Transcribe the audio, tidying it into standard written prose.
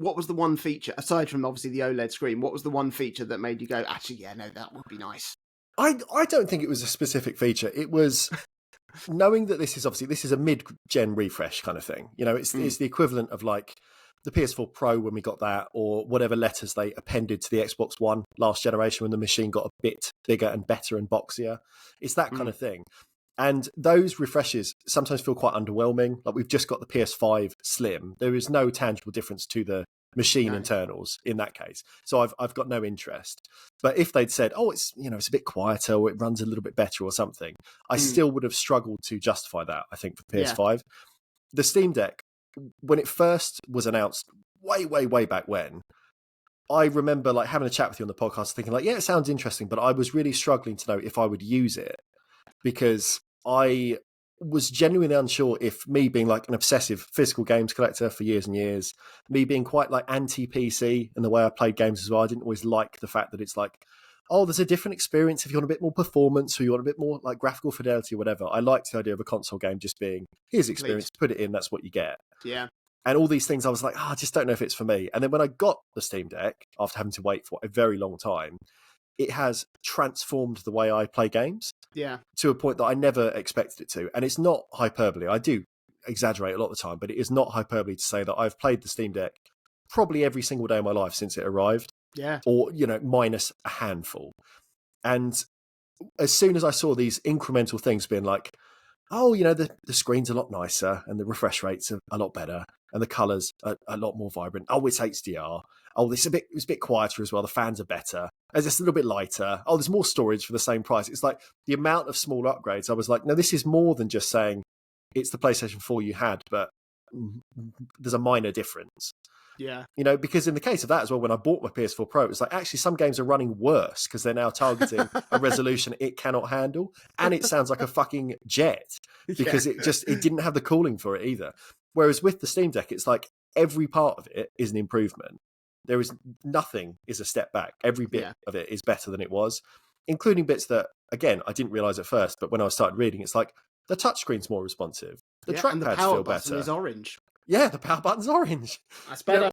what was the one feature, aside from obviously the OLED screen, what was the one feature that made you go, actually, yeah, no, that would be nice? I don't think it was a specific feature. It was knowing that this is a mid-gen refresh kind of thing. You know, it's the equivalent of like the PS4 Pro when we got that, or whatever letters they appended to the Xbox One last generation when the machine got a bit bigger and better and boxier. It's that kind of thing. And those refreshes sometimes feel quite underwhelming. Like we've just got the PS5 Slim. There is no tangible difference to the machine internals in that case. So I've got no interest. But if they'd said, oh, it's a bit quieter, or it runs a little bit better or something, I still would have struggled to justify that, I think, for PS5. The Steam Deck, when it first was announced way back when, I remember like having a chat with you on the podcast thinking like, yeah, it sounds interesting, but I was really struggling to know if I would use it, because I was genuinely unsure if me being like an obsessive physical games collector for years and years, me being quite like anti-PC in the way I played games as well. I didn't always like the fact that it's like, oh, there's a different experience if you want a bit more performance or you want a bit more like graphical fidelity or whatever. I liked the idea of a console game just being, here's the experience, put it in, that's what you get. Yeah. And all these things, I was like, I just don't know if it's for me. And then when I got the Steam Deck, after having to wait for a very long time, it has transformed the way I play games to a point that I never expected it to. And it's not hyperbole. I do exaggerate a lot of the time, but it is not hyperbole to say that I've played the Steam Deck probably every single day of my life since it arrived. Yeah. Or, minus a handful. And as soon as I saw these incremental things being like, oh, the screen's a lot nicer and the refresh rates are a lot better and the colours are a lot more vibrant. Oh, it's HDR. Oh, it's a bit quieter as well. The fans are better. It's just a little bit lighter. Oh, there's more storage for the same price. It's like the amount of small upgrades. I was like, no, this is more than just saying it's the PlayStation 4 you had, but there's a minor difference. Yeah. Because in the case of that as well, when I bought my PS4 Pro, it's like actually some games are running worse because they're now targeting a resolution it cannot handle. And it sounds like a fucking jet because it didn't have the cooling for it either. Whereas with the Steam Deck, it's like every part of it is an improvement. There is nothing is a step back. Every bit of it is better than it was, including bits that, again, I didn't realize at first, but when I started reading, it's like the touchscreen's more responsive. The trackpads feel better. And the power button is orange. Yeah, the power button's orange. That's better.